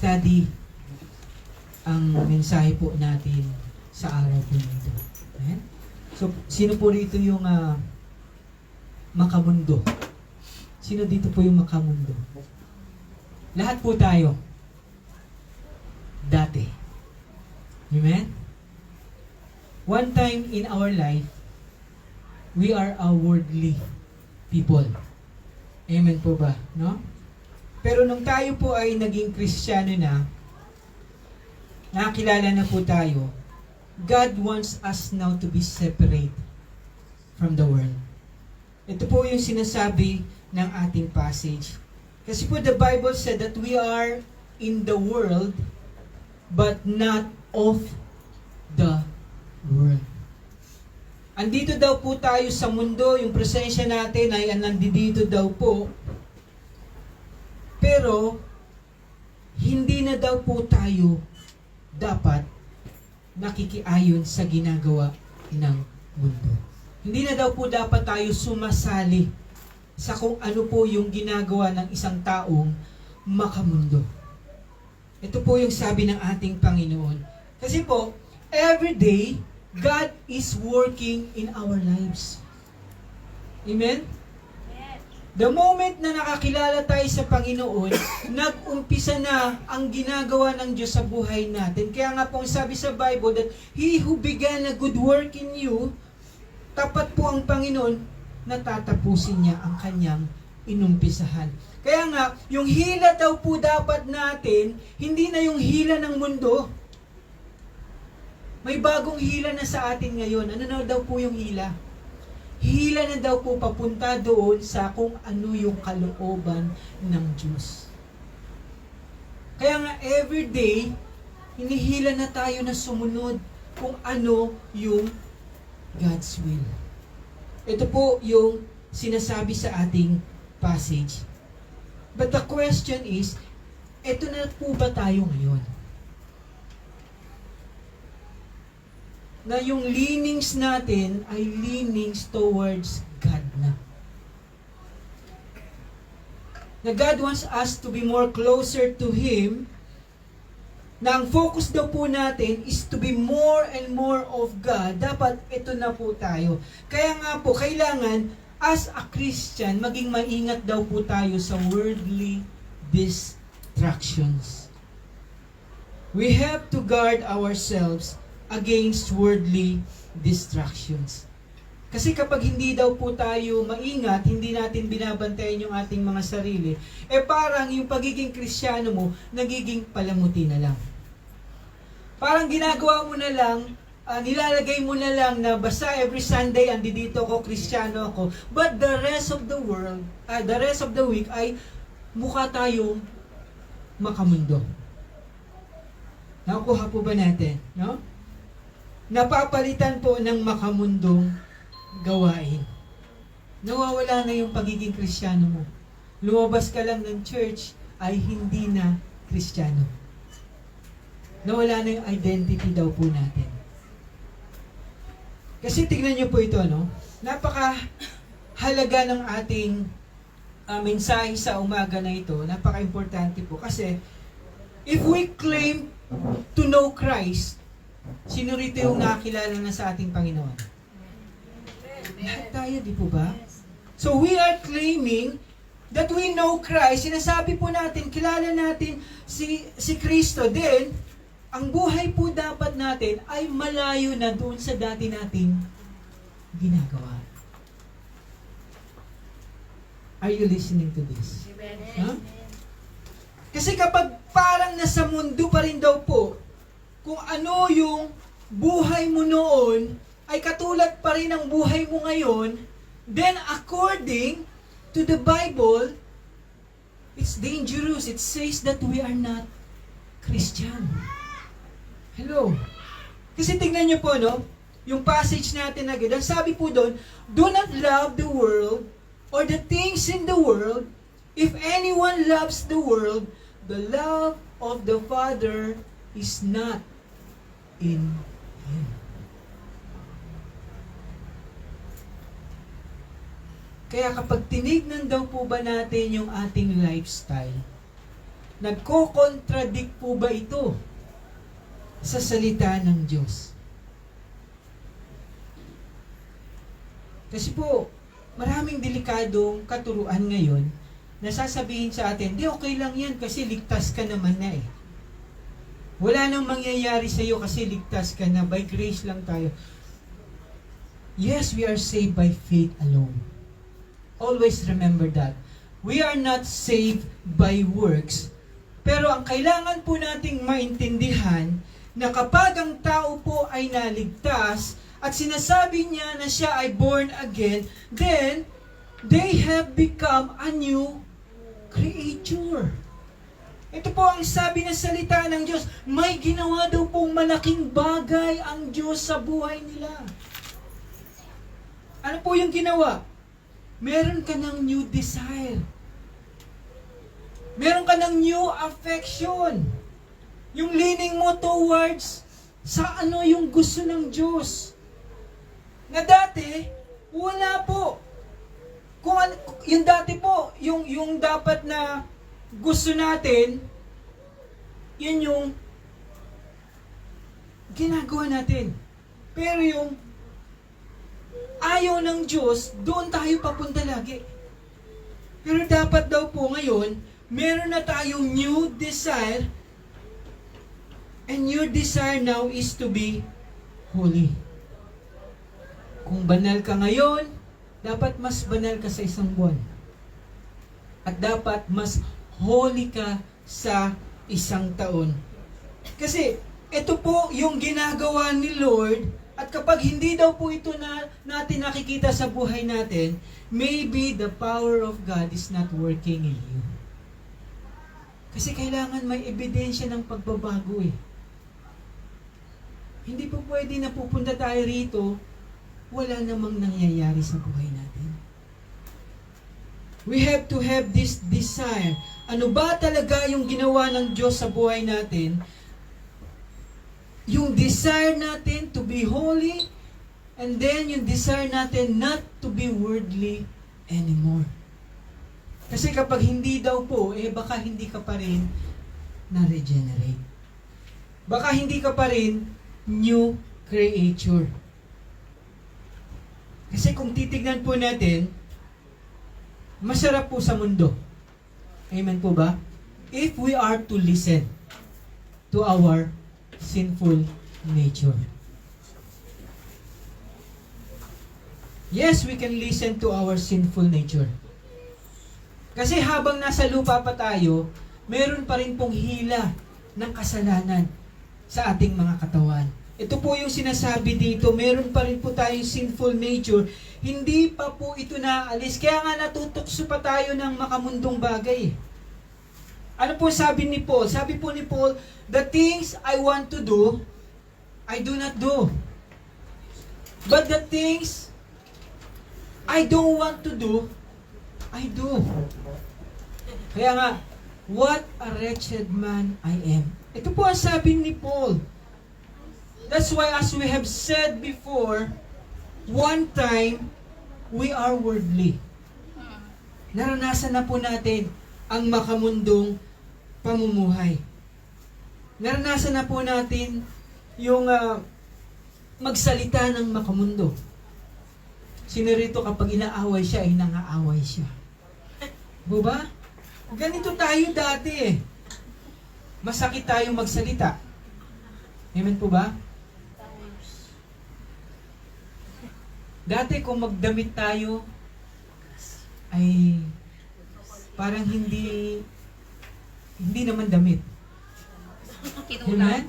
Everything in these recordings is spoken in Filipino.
study ang mensahe po natin sa araw po nito. Amen? So, sino po rito yung makamundo? Sino dito po yung makamundo? Lahat po tayo. Dati. Amen? One time in our life, we are a worldly people. Amen po ba? No? Pero nung tayo po ay naging Kristiyano na, nakakilala na po tayo, God wants us now to be separate from the world. Ito po yung sinasabi ng ating passage. Kasi po the Bible said that we are in the world, but not of the world. Andito daw po tayo sa mundo, yung presensya natin ay nandito daw po. Pero, hindi na daw po tayo dapat nakikiayon sa ginagawa ng mundo. Hindi na daw po dapat tayo sumasali sa kung ano po yung ginagawa ng isang taong makamundo. Ito po yung sabi ng ating Panginoon. Kasi po, every day, God is working in our lives. Amen? The moment na nakakilala tayo sa Panginoon, nag-umpisa na ang ginagawa ng Diyos sa buhay natin. Kaya nga po sabi sa Bible that He who began a good work in you, tapat po ang Panginoon, natatapusin niya ang kanyang inumpisahan. Kaya nga, yung hila daw po dapat natin, hindi na yung hila ng mundo. May bagong hila na sa atin ngayon. Ano na daw po yung hila? Hila na daw po papunta doon sa kung ano yung kalooban ng Diyos. Kaya nga everyday, hinihila na tayo na sumunod kung ano yung God's will. Ito po yung sinasabi sa ating passage. But the question is, ito na po ba tayo ngayon? Na yung leanings natin ay leanings towards God na. Na God wants us to be more closer to Him, na ang focus daw po natin is to be more and more of God. Dapat ito na po tayo. Kaya nga po, kailangan as a Christian, maging maingat daw po tayo sa worldly distractions. We have to guard ourselves against worldly distractions. Kasi kapag hindi daw po tayo maingat, hindi natin binabantayan yung ating mga sarili, parang yung pagiging Kristiyano mo, nagiging palamuti na lang. Parang ginagawa mo na lang, nilalagay mo na lang na basta every Sunday, andito ako, Kristiyano ako, but the rest of the world, the rest of the week ay mukha tayong makamundo. Nakukuha po ba natin? No? Napapalitan po ng makamundong gawain. Nawawala na yung pagiging Kristiyano mo. Lumabas ka lang ng church ay hindi na Kristiyano. Nawala na yung identity daw po natin. Kasi tignan niyo po ito, no? Napakahalaga ng ating mensahe sa umaga na ito. Napaka-importante po. Kasi if we claim to know Christ, sino rito yung nakakilala na sa ating Panginoon? Lahat tayo, di po ba? So we are claiming that we know Christ. Sinasabi po natin, kilala natin si Kristo. Then, ang buhay po dapat natin ay malayo na doon sa dati nating ginagawa. Are you listening to this? Huh? Kasi kapag parang nasa mundo pa rin daw po, kung ano yung buhay mo noon, ay katulad pa rin ang buhay mo ngayon, then according to the Bible, it's dangerous. It says that we are not Christian. Hello? Kasi tingnan nyo po, no? Yung passage natin agad, ang sabi po doon, do not love the world or the things in the world. If anyone loves the world, the love of the Father is not in him. Kaya kapag tinignan daw po ba natin yung ating lifestyle, Nagko-contradict po ba ito sa salita ng Diyos? Kasi po, maraming delikadong katuruan ngayon na sasabihin sa atin, di okay lang yan kasi ligtas ka naman na eh. Wala nang mangyayari sa iyo kasi ligtas ka na, by grace lang tayo. Yes, we are saved by faith alone. Always remember that. We are not saved by works. Pero ang kailangan po nating maintindihan na kapag ang tao po ay naligtas at sinasabi niya na siya ay born again, then they have become a new creature. Ito po ang sabi ng salita ng Diyos. May ginawa daw pong malaking bagay ang Diyos sa buhay nila. Ano po yung ginawa? Meron ka ng new desire. Meron ka ng new affection. Yung leaning mo towards sa ano yung gusto ng Diyos. Na dati, wala po. Kung yung dati po, yung dapat na gusto natin, yun yung ginagawa natin. Pero yung ayaw ng Diyos, doon tayo papunta lagi. Pero dapat daw po ngayon, meron na tayong new desire, and your desire now is to be holy. Kung banal ka ngayon, dapat mas banal ka sa isang buwan. At dapat mas holy ka sa isang taon. Kasi ito po yung ginagawa ni Lord, at kapag hindi daw po ito na natin nakikita sa buhay natin, maybe the power of God is not working in you. Kasi kailangan may ebidensya ng pagbabago eh. Hindi po pwede na pupunta tayo rito, wala namang nangyayari sa buhay natin. We have to have this desire. Ano ba talaga yung ginawa ng Diyos sa buhay natin? Yung desire natin to be holy, and then yung desire natin not to be worldly anymore. Kasi kapag hindi daw po, baka hindi ka pa rin na-regenerate. Baka hindi ka pa rin new creature. Kasi kung titignan po natin, masarap po sa mundo. Amen po ba? If we are to listen to our sinful nature. Yes, we can listen to our sinful nature. Kasi habang nasa lupa pa tayo, meron pa rin pong hila ng kasalanan sa ating mga katawan. Ito po yung sinasabi dito, meron pa rin po tayong sinful nature, hindi pa po ito naalis. Kaya nga natutokso pa tayo ng makamundong bagay. Ano po sabi ni Paul? Sabi po ni Paul, the things I want to do, I do not do. But the things I don't want to do, I do. Kaya nga, what a wretched man I am. Ito po ang sabi ni Paul. That's why, as we have said before, one time, we are worldly. Naranasan na po natin ang makamundong pamumuhay. Naranasan na po natin yung magsalita ng makamundo. Sino rito kapag inaaway siya, ay nangaaway siya. Diba? Ganito tayo dati eh. Masakit tayong magsalita. Amen po ba? Dati kung magdamit tayo, ay parang hindi naman damit. Kinulang.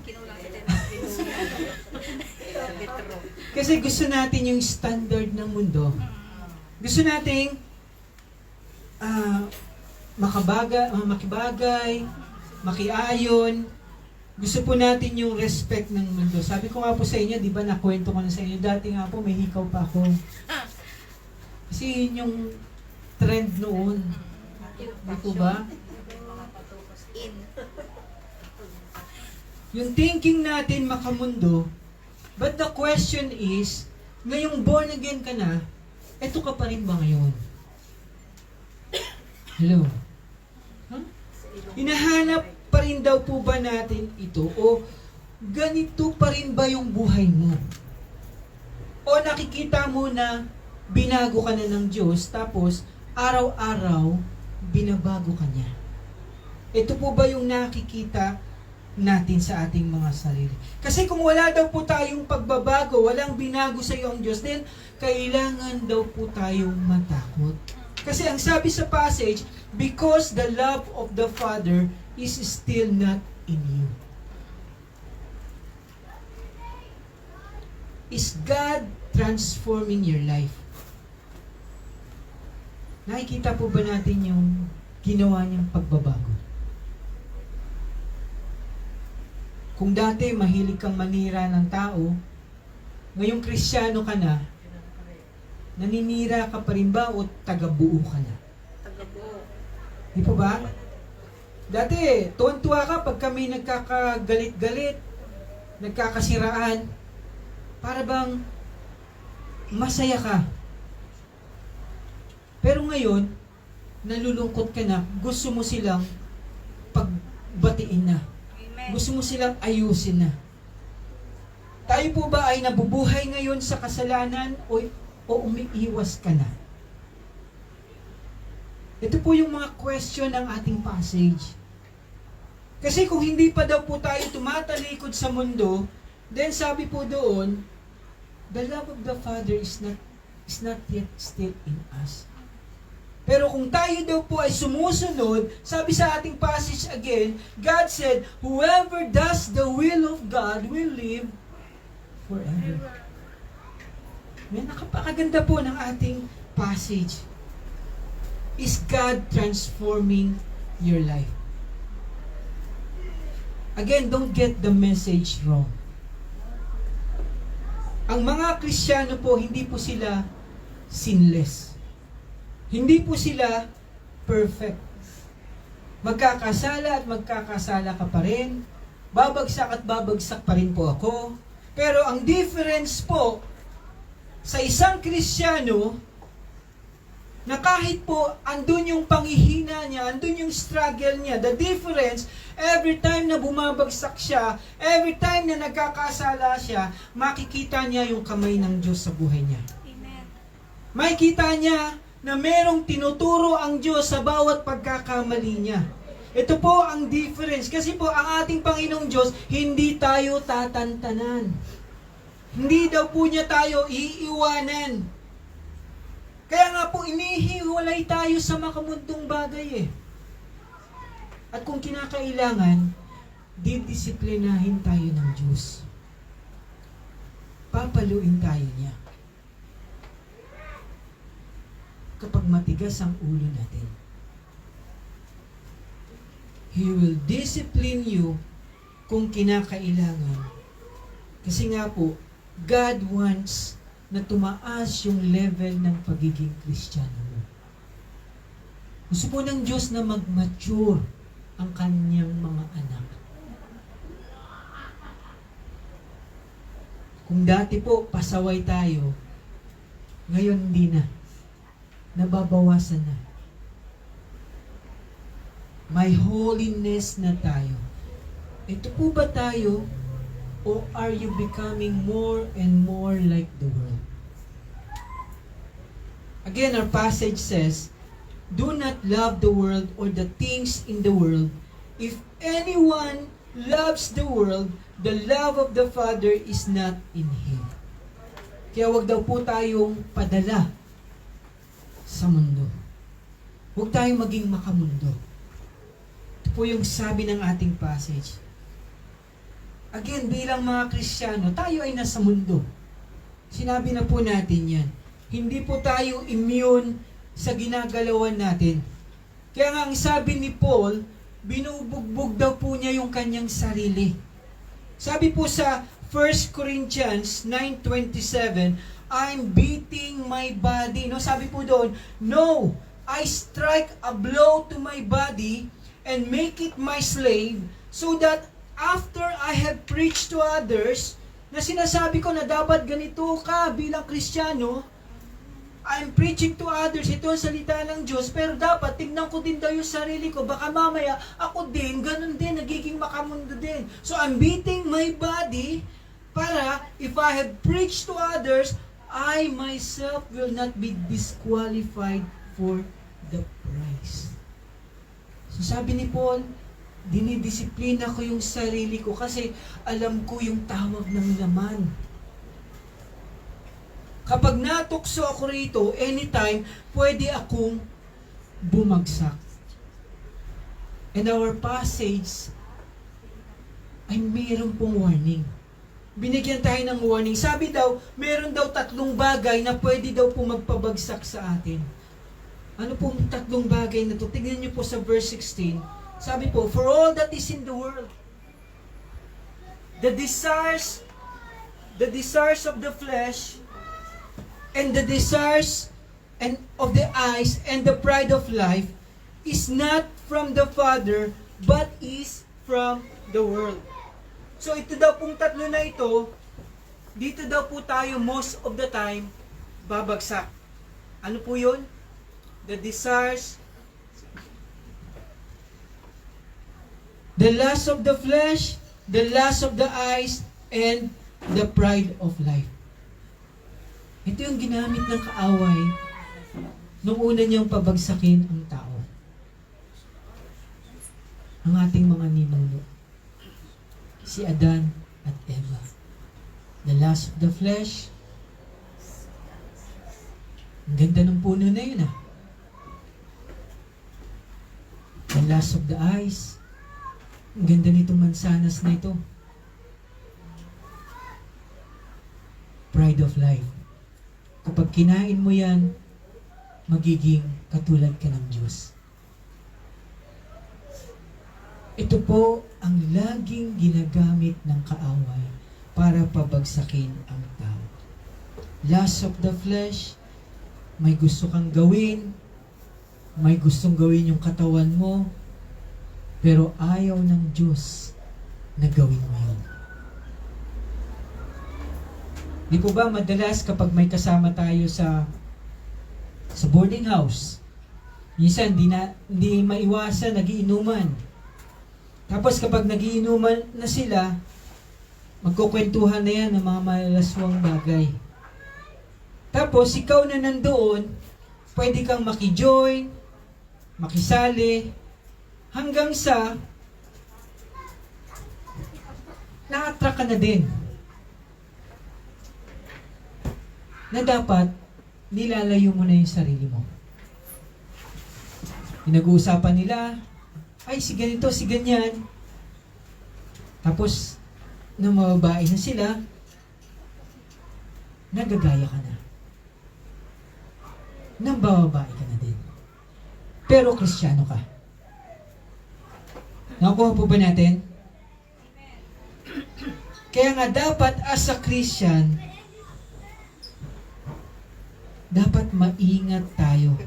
Kasi gusto natin yung standard ng mundo. Gusto nating makibagay, makiayon. Gusto po natin yung respect ng mundo. Sabi ko nga po sa inyo, di ba, nakwento ko na sa inyo, dati nga po may hikaw pa ako. Kasi yun yung trend noon. Di po ba? Yung thinking natin makamundo, but the question is, ngayong born again ka na, eto ka pa rin ba ngayon? Hello? Huh? Hinahanap pa rin daw po ba natin ito? O ganito pa rin ba yung buhay mo? O nakikita mo na binago ka na ng Diyos, tapos araw-araw binabago ka niya? Ito po ba yung nakikita natin sa ating mga sarili? Kasi kung wala daw po tayong pagbabago, walang binago sa iyo ang Diyos, then kailangan daw po tayong matakot. Kasi ang sabi sa passage, because the love of the Father is still not in you. Is God transforming your life? Nakikita po ba natin yung ginawa niyang pagbabago? Kung dati mahilig kang manira ng tao, ngayong Kristiyano ka na, naninira ka pa rin ba o taga-buo ka na? Taga-buo. Di po ba? Dati, tuwan-tuwa ka pag kami nagkakagalit-galit, nagkakasiraan, para bang masaya ka. Pero ngayon, nalulungkot ka na, gusto mo silang pagbatiin na. Gusto mo silang ayusin na. Tayo po ba ay nabubuhay ngayon sa kasalanan o umiiwas ka na? Ito po yung mga question ng ating passage. Kasi kung hindi pa daw po tayo tumatalikod sa mundo, then sabi po doon, the love of the Father is not yet still in us. Pero kung tayo daw po ay sumusunod, sabi sa ating passage again, God said, whoever does the will of God will live forever. May nakapakaganda po ng ating passage. Is God transforming your life? Again, don't get the message wrong. Ang mga Kristiyano po, hindi po sila sinless. Hindi po sila perfect. Magkakasala at magkakasala ka pa rin. Babagsak at babagsak pa rin po ako. Pero ang difference po sa isang Kristiyano, na kahit po andun yung panghihina niya, andun yung struggle niya, the difference, every time na bumabagsak siya, every time na nagkakasala siya, makikita niya yung kamay ng Diyos sa buhay niya. Amen. Makikita niya na merong tinuturo ang Diyos sa bawat pagkakamali niya. Ito po ang difference. Kasi po, ang ating Panginoong Diyos, hindi tayo tatantanan. Hindi daw po niya tayo iiwanan. Kaya nga po, inihiwalay tayo sa makamundong bagay eh. At kung kinakailangan, didisiplinahin tayo ng Diyos. Papaluin tayo niya. Kapag matigas ang ulo natin. He will discipline you kung kinakailangan. Kasi nga po, God wants na tumaas yung level ng pagiging Kristiyano mo. Gusto po ng Diyos na mag-mature ang kanyang mga anak. Kung dati po, pasaway tayo, ngayon hindi na. Nababawasan na. May holiness na tayo. Ito po ba tayo o are you becoming more and more like the world? Again, our passage says, do not love the world or the things in the world. If anyone loves the world, the love of the Father is not in him. Kaya wag daw po tayong padala sa mundo. Huwag tayong maging makamundo. Ito po yung sabi ng ating passage. Again, bilang mga Kristiyano, tayo ay nasa mundo. Sinabi na po natin yan. Hindi po tayo immune sa ginagalawan natin. Kaya nga ang sabi ni Paul, binubugbog daw po niya yung kanyang sarili. Sabi po sa 1 Corinthians 9:27, I'm beating my body. No, sabi po doon, no, I strike a blow to my body and make it my slave so that after I have preached to others, na sinasabi ko na dapat ganito ka bilang Kristiyano, I'm preaching to others, ito ang salita ng Diyos, pero dapat tignan ko din daw yung sarili ko. Baka mamaya, ako din, ganun din, nagiging makamundo din. So I'm beating my body para if I have preached to others, I myself will not be disqualified for the prize. So sabi ni Paul, dinidisiplina ko yung sarili ko kasi alam ko yung tawag ng laman. Kapag natukso ako rito, anytime, pwede akong bumagsak. And our passage ay mayroon pong warning. Binigyan tayo ng warning. Sabi daw, meron daw 3 bagay na pwede daw po magpabagsak sa atin. Ano pong 3 bagay na to? Tignan niyo po sa verse 16. Sabi po, for all that is in the world, the desires of the flesh, and the desires and of the eyes and the pride of life is not from the Father, but is from the world. So ito daw pong 3 na ito, dito daw po tayo most of the time babagsak. Ano po yun? The desires, the lust of the flesh, the lust of the eyes, and the pride of life. Ito yung ginamit ng kaaway nung una niyang pabagsakin ang tao. Ang ating mga ninuno. Si Adan at Eva. The lust of the flesh. Ang ganda ng puno na yun The lust of the eyes. Ang ganda nitong mansanas na ito. Pride of life. Kapag kinain mo yan, magiging katulad ka ng Diyos. Ito po ang laging ginagamit ng kaaway para pabagsakin ang tao. Lust of the flesh, may gusto kang gawin, may gustong gawin yung katawan mo, pero ayaw ng Diyos na gawin mo yun. Di po ba madalas kapag may kasama tayo sa boarding house, minsan hindi maiwasan, nagiinuman. Tapos kapag nagiinuman na sila, magkukwentuhan na yan ng mga malalaswang bagay. Tapos ikaw na nandoon, pwede kang makijoin, makisali, hanggang sa na-attract ka na din. Na dapat nilalayo mo na yung sarili mo. Pinag-uusapan nila, ay si ganito, si ganyan. Tapos, nang mababae na sila, nagagaya ka na. Nang bababae ka na din. Pero Kristiyano ka. Nakuha po ba natin? Kaya nga dapat as a Christian, dapat maingat tayo.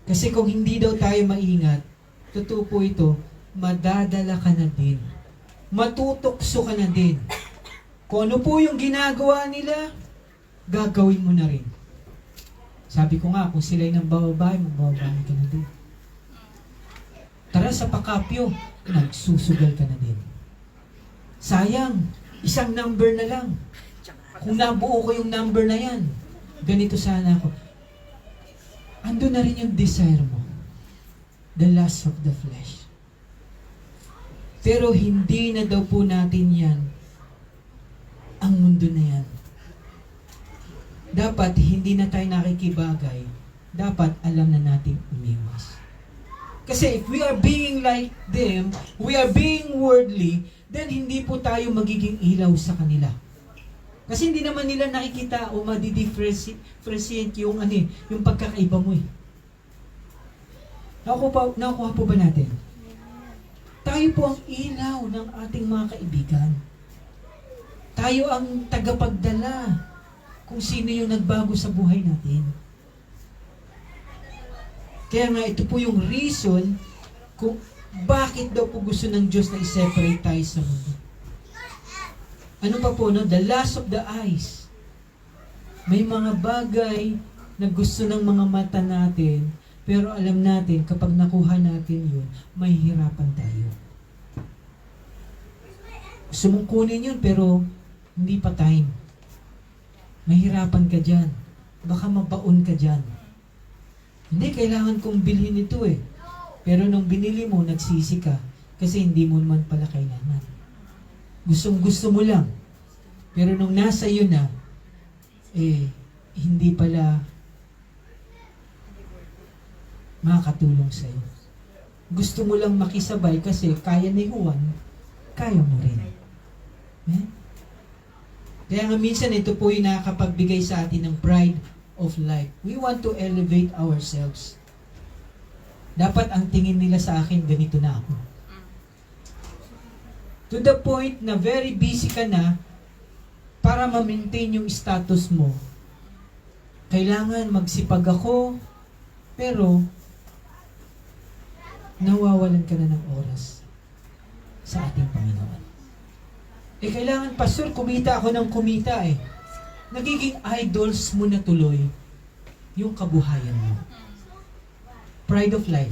Kasi kung hindi daw tayo maingat, totoo po ito, madadala ka na din. Matutokso ka na din. Kung ano po yung ginagawa nila, gagawin mo na rin. Sabi ko nga, kung sila'y nang bababae, magbababae ka na din. Tara sa pakapyo, nagsusugal ka na din. Sayang, isang number na lang. Kung nabuo ko yung number na yan, ganito sana ako. Ando na rin yung desire mo. The lust of the flesh. Pero hindi na daw po natin yan ang mundo na yan. Dapat hindi na tayo nakikibagay. Dapat alam na natin umiwas. Kasi if we are being like them, we are being worldly, then hindi po tayo magiging ilaw sa kanila. Kasi hindi naman nila nakikita o madi-differentiate yung yung pagkakaiba mo . Nakuha po ba natin? Tayo po ang ilaw ng ating mga kaibigan. Tayo ang tagapagdala kung sino yung nagbago sa buhay natin. Kaya nga ito po yung reason kung bakit daw po gusto ng Diyos na i-separate tayo sa mundo. Ano pa po, no? The lust of the eyes. May mga bagay na gusto ng mga mata natin, pero alam natin kapag nakuha natin yun, may hirapan tayo. Gusto mong kunin yun pero hindi pa time. Mahirapan ka dyan. Baka mabaon ka dyan. Hindi, kailangan kong bilhin ito eh. Pero nung binili mo, nagsisi ka. Kasi hindi mo naman pala kailangan. Gustong gusto mo lang. Pero nung nasa iyo na, hindi pala makakatulong sa'yo. Gusto mo lang makisabay kasi kaya ni Juan, kaya mo rin. Kaya nga minsan ito po yung nakakapagbigay sa atin ng pride of life. We want to elevate ourselves. Dapat ang tingin nila sa akin, ganito na ako. To the point na very busy ka na para ma-maintain yung status mo. Kailangan magsipag ako, pero nawawalan ka na ng oras sa ating Panginoon. Kailangan, Pastor, kumita ako ng kumita eh. Nagiging idols mo na tuloy yung kabuhayan mo. Pride of life.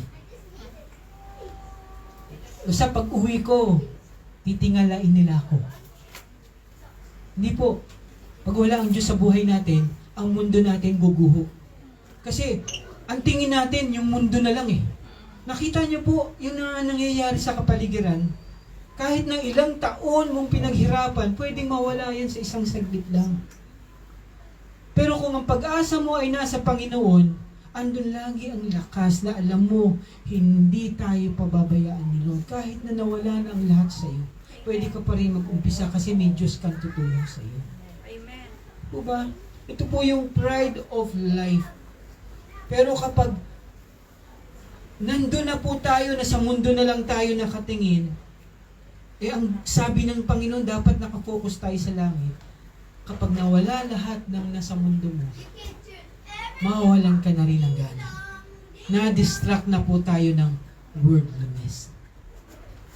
Sa pag-uwi ko, titingalain nila ako. Hindi po. Pag wala ang Diyos sa buhay natin, ang mundo natin guguho. Kasi, ang tingin natin, yung mundo na lang eh. Nakita niyo po, yung nangyayari sa kapaligiran, kahit na ilang taon mong pinaghirapan, pwedeng mawala yan sa isang saglit lang. Pero kung ang pag-asa mo ay nasa Panginoon, andun lagi ang lakas na alam mo, hindi tayo pababayaan ni Lord. Kahit na nawala na ang lahat sa iyo, pwede ka pa rin mag-umpisa kasi may Diyos kang tutulong sa iyo. Amen. Po ba? Ito po yung pride of life. Pero kapag nandun na po tayo, nasa mundo na lang tayo nakatingin, ang sabi ng Panginoon, dapat nakafocus tayo sa langit. Kapag nawala lahat ng nasa mundo mo, mawawalan ka na rin ng gana. Na-distract na po tayo ng worldliness.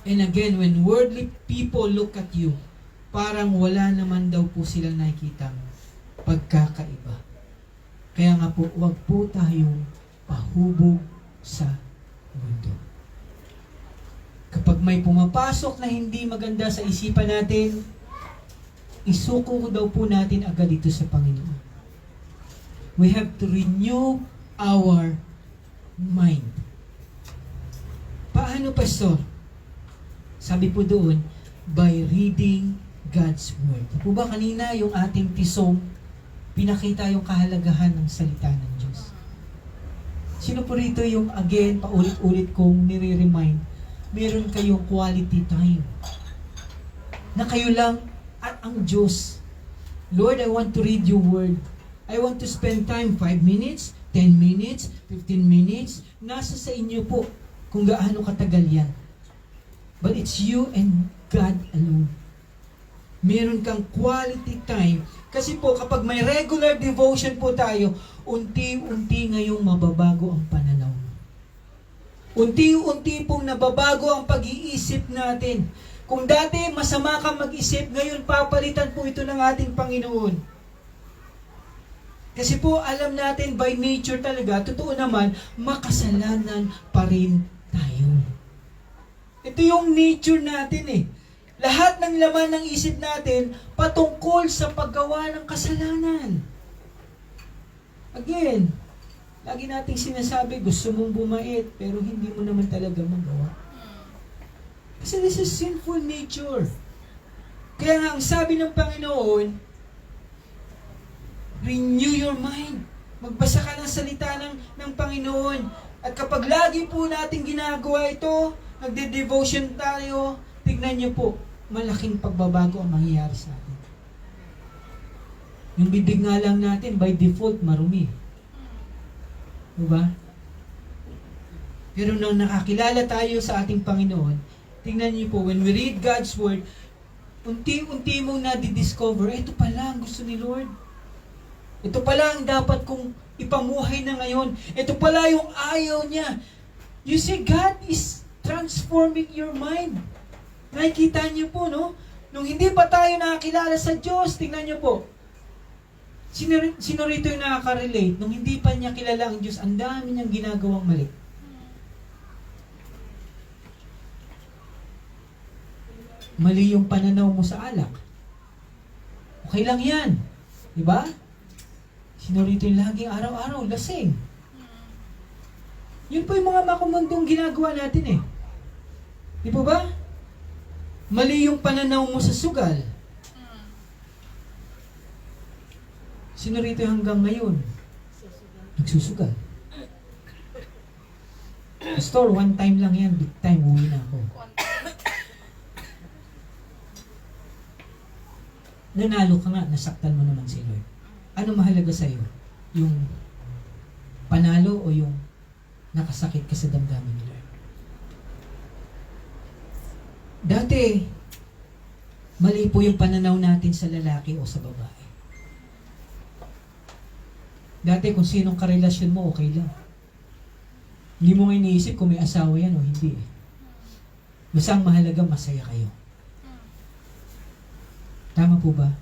And again, when worldly people look at you, parang wala naman daw po silang nakikitang pagkakaiba. Kaya nga po, wag po tayong pahubog sa mundo. Kapag may pumapasok na hindi maganda sa isipan natin, isuko daw po natin agad ito sa Panginoon. We have to renew our mind. Paano, Pastor? Sabi po doon, by reading God's Word. Po ba kanina yung ating tisom, pinakita yung kahalagahan ng salita ng Diyos. Sino po rito yung again, paulit-ulit kong nire-remind, meron kayong quality time na kayo lang at ang Diyos. Lord, I want to read your word. I want to spend time 5 minutes, 10 minutes, 15 minutes. Nasa sa inyo po kung gaano katagal yan. But it's you and God alone. Meron kang quality time. Kasi po kapag may regular devotion po tayo, unti-unti ngayong mababago ang pananaw. Unti-unti pong nababago ang pag-iisip natin. Kung dati masama ka mag-isip, ngayon papalitan po ito ng ating Panginoon. Kasi po alam natin by nature talaga, totoo naman, makasalanan pa rin tayo. Ito yung nature natin eh. Lahat ng laman ng isip natin patungkol sa paggawa ng kasalanan. Again, lagi nating sinasabi, gusto mong bumait, pero hindi mo naman talaga magawa. Kasi this is sinful nature. Kaya nga, ang sabi ng Panginoon, renew your mind. Magbasa ka ng salita ng Panginoon. At kapag lagi po natin ginagawa ito, nagde-devotion tayo, tignan niyo po, malaking pagbabago ang mangyayari sa atin. Yung bibig nga lang natin, by default, marumi. Diba? Pero nung nakakilala tayo sa ating Panginoon, tingnan niyo po, when we read God's Word, unti-unti mong nadidiscover, ito pala ang gusto ni Lord. Ito pala ang dapat kong ipamuhay na ngayon. Ito pala yung ayaw niya. You see, God is transforming your mind. Nakikita niyo po, no? Nung hindi pa tayo nakakilala sa Diyos, tingnan niyo po, Sino rito yung nakaka-relate nung hindi pa niya kilala ang Diyos, ang dami niyang ginagawang mali. Mali yung pananaw mo sa alak. Okay lang yan. Diba? Sino rito yung laging araw-araw lasing? Yun po yung mga makamundong ginagawa natin eh. Di po ba? Mali yung pananaw mo sa sugal. Sino rito hanggang ngayon nagsusugal? Pastor, one time lang yan, big time, uwi na ako. Nanalo ka nga, nasaktan mo naman si Lord. Ano mahalaga sa'yo? Yung panalo o yung nakasakit ka sa damdamin ni Lord? Dati, mali po yung pananaw natin sa lalaki o sa babae. Dati kung sinong karelasyon mo, okay lang. Hindi mo nga iniisip kung may asawa yan o hindi. Basta ang mahalaga, masaya kayo. Tama po ba?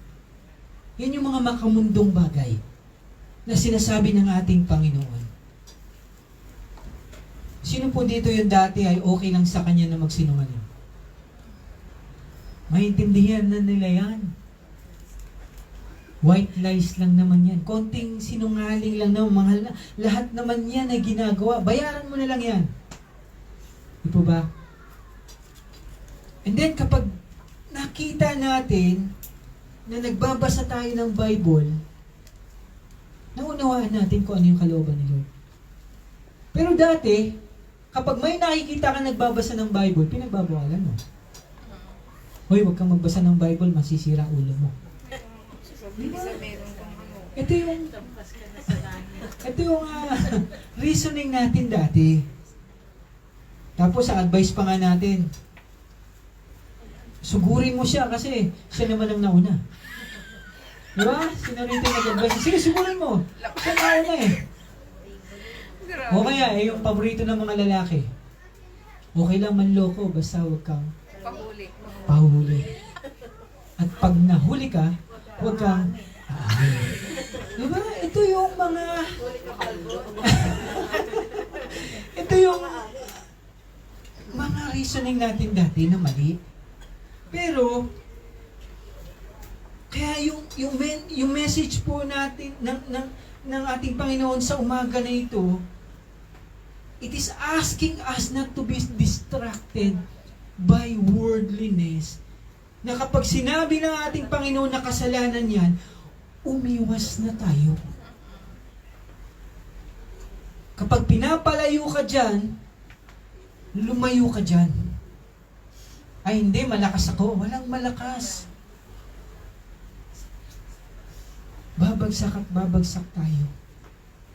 Yan yung mga makamundong bagay na sinasabi ng ating Panginoon. Sino po dito yung dati ay okay lang sa kanya na magsinungaling? Maintindihan na nila yan. White lies lang naman yan. Konting sinungaling lang naman. Lahat naman yan ay ginagawa. Bayaran mo na lang yan. Di po ba? And then kapag nakita natin na nagbabasa tayo ng Bible, naunawaan natin kung ano yung kalooban ni Lord. Pero dati, kapag may nakikita ka nagbabasa ng Bible, pinagbabawalan mo. Hoy, huwag kang magbasa ng Bible, masisira ulo mo. Diba? Ito yung reasoning natin dati. Tapos sa advice pa nga natin, sugurin mo siya kasi siya naman ang nauna. Diba? Sino rito nag-advise? Sige, sugurin mo. Siya nauna eh. O kaya, yung paborito ng mga lalaki. Okay lang manloko, basta huwag kang pahuli. At pag nahuli ka, huwag kang diba? Ito yung mga ito yung mga reasoning natin dati na mali. Pero kaya yung message po natin ng ating Panginoon sa umaga na ito, it is asking us not to be distracted by worldliness. Na kapag sinabi ng ating Panginoon na kasalanan yan, umiwas na tayo. Kapag pinapalayo ka dyan, lumayo ka dyan. Ay hindi, malakas ako. Walang malakas. Babagsak at babagsak tayo.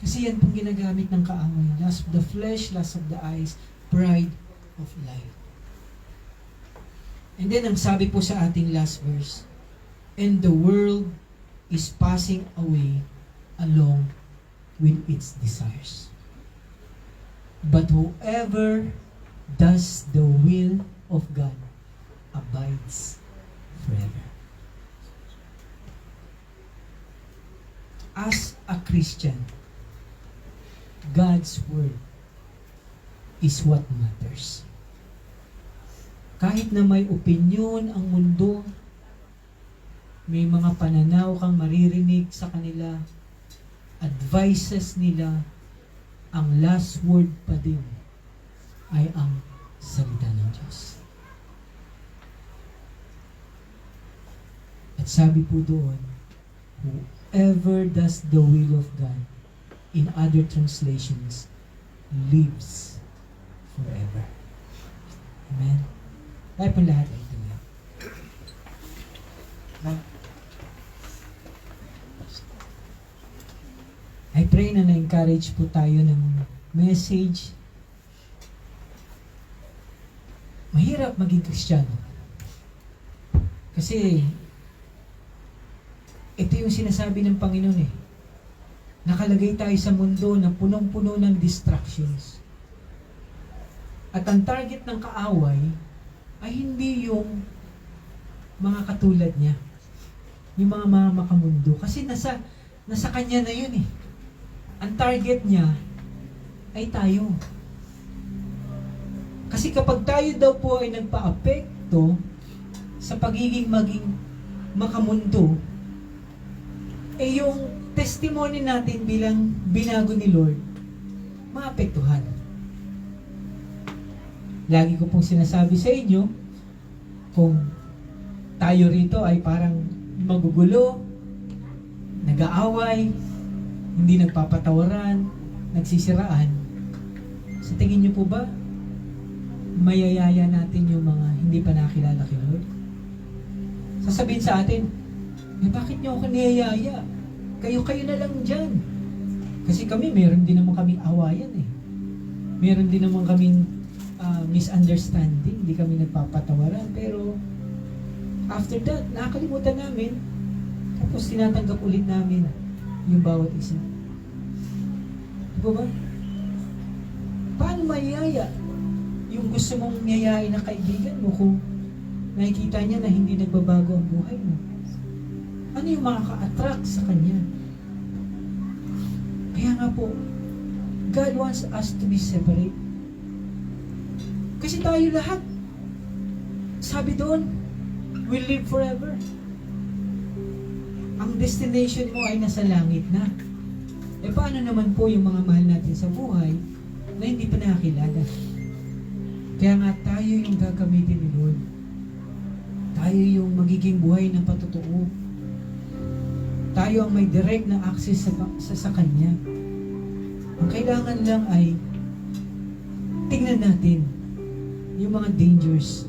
Kasi yan pong ginagamit ng kaaway. Lust of the flesh, lust of the eyes, pride of life. And then, ang sabi po sa ating last verse, and the world is passing away along with its desires. But whoever does the will of God abides forever. As a Christian, God's word is what matters. Kahit na may opinyon ang mundo, may mga pananaw kang maririnig sa kanila, advices nila, ang last word pa din ay ang salita ng Diyos. At sabi po doon, whoever does the will of God, in other translations, lives forever. Amen. Tayo po lahat ay ituloy. I pray na na-encourage po tayo ng message. Mahirap maging Kristiyano. Kasi ito yung sinasabi ng Panginoon eh. Nakalagay tayo sa mundo na punong-puno ng distractions. At ang target ng kaaway ay hindi yung mga katulad niya. Yung mga makamundo. Kasi nasa Kanya na yun eh. Ang target niya ay tayo. Kasi kapag tayo daw po ay nagpa-apekto sa pagiging maging makamundo, eh yung testimony natin bilang binago ni Lord, maapektuhan. Lagi ko pong sinasabi sa inyo, kung tayo rito ay parang magugulo, nag-aaway, hindi nagpapatawaran, nagsisiraan, sa tingin niyo po ba, mayayaya natin yung mga hindi pa nakilala kay Lord? Sasabihin sa atin, bakit niyo ako niyayaya? Kayo na lang dyan. Kasi kami, meron din naman kaming awayan eh. Meron din naman kaming misunderstanding, hindi kami nagpapatawaran, pero after that, nakakalimutan namin, tapos tinatanggap ulit namin yung bawat isa. Diba ba? Paano mayaya yung gusto mong yayain na kaibigan mo kung nakikita niya na hindi nagbabago ang buhay mo? Ano yung makaka-attract sa kanya? Kaya nga po, God wants us to be separate. Kasi tayo lahat, sabi doon, will live forever. Ang destination mo ay nasa langit na. E paano naman po yung mga mahal natin sa buhay na hindi pa nakakilala? Kaya nga tayo yung gagamitin ni Lord. Tayo yung magiging buhay ng patotoo. Tayo ang may direct na access sa Kanya. Ang kailangan lang ay tingnan natin yung mga dangers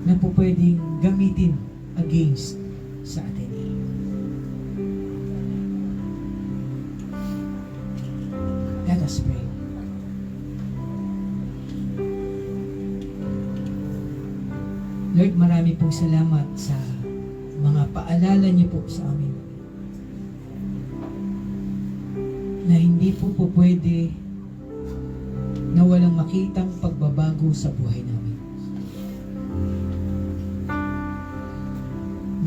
na po pwedeng gamitin against sa atin. Let us pray. Lord, marami pong salamat sa mga paalala niyo po sa amin na hindi po pwede na walang makitang pagbabago sa buhay namin.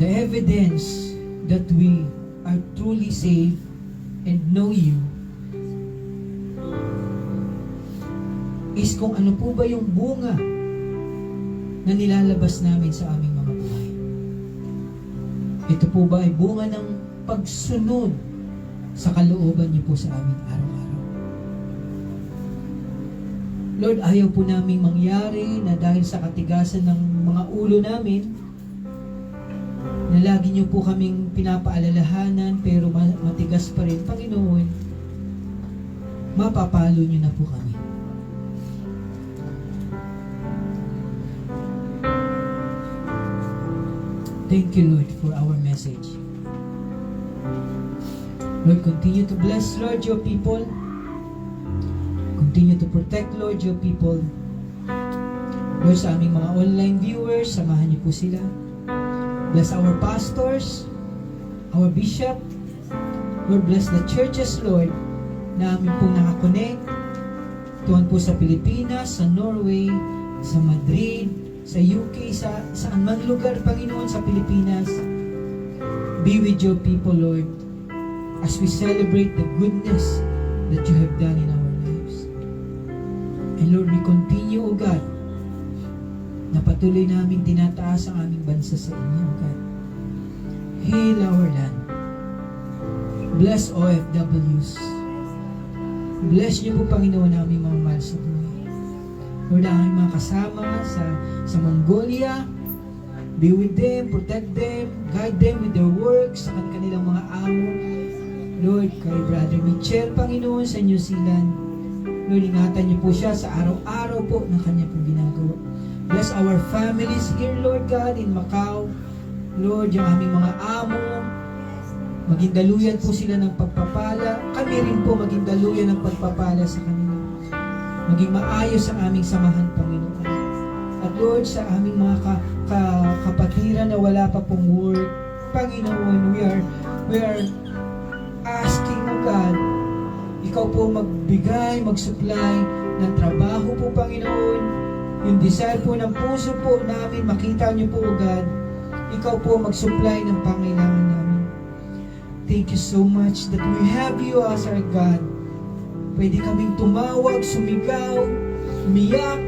The evidence that we are truly saved and know you is kung ano po ba yung bunga na nilalabas namin sa aming mga buhay. Ito po ba ay bunga ng pagsunod sa kalooban niyo po sa amin araw-araw? Lord, ayaw po naming mangyari na dahil sa katigasan ng mga ulo namin, na lagi niyo po kaming pinapaalalahanan pero matigas pa rin, Panginoon, mapapalo niyo na po kami. Thank you, Lord, for our message. Lord, continue to bless, Lord, your people. Continue to protect, Lord, your people. Lord, sa aming mga online viewers, samahan niyo po sila. Bless our pastors, our bishop. Lord, bless the churches, Lord, na amin pong nakakonect. Tuwan po sa Pilipinas, sa Norway, sa Madrid, sa UK, sa saan man lugar, Panginoon, sa Pilipinas. Be with your people, Lord, as we celebrate the goodness that you have done in our lives. And Lord, we continue, O God, na patuloy namin tinataas ang aming bansa sa inyo, O God. Heal our land. Bless OFWs. Bless niyo po, Panginoon, aming mga mahal sa buhay. Lord, ang aming mga kasama sa Mongolia, be with them, protect them, guide them with their works, sa kanilang mga amo. Lord, kay Brother Mitchell, Panginoon, sa New Zealand, Lord, ingatan niyo po siya sa araw-araw po na kanya pong ginagawa. Bless our families here, Lord God, in Macau. Lord, yung aming mga amo, maging daluyan po sila ng pagpapala. Kami rin po maging daluyan ng pagpapala sa kanila. Maging maayos ang aming samahan, Panginoon. At Lord, sa aming mga kapatiran na wala pa pong work, Panginoon, we are asking, O God, ikaw po magbigay, mag-supply ng trabaho po, Panginoon. Yung desire po ng puso po namin, makita niyo po, O God, ikaw po mag-supply ng pangailangan namin. Thank you so much that we have you as our God. Pwede kaming tumawag, sumigaw, umiyak,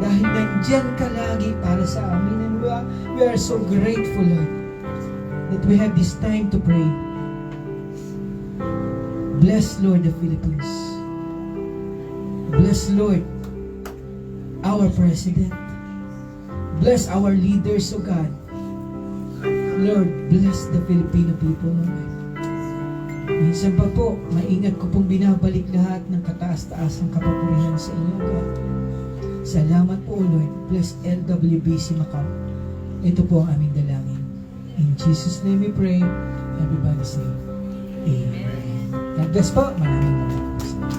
dahil nandyan ka lagi para sa amin. And we are so grateful, Lord, that we have this time to pray. Bless, Lord, the Philippines. Bless, Lord, our President. Bless our leaders, O God. Lord, bless the Filipino people, Lord. Minsan pa po, maingat ko pong binabalik lahat ng kataas-taas ng kapapurihan sa inyo, God. Salamat po, Lord. Bless LWBC Macau. Ito po ang aming dalangin. In Jesus' name we pray. Everybody say, Amen. God bless po. Maraming salamat.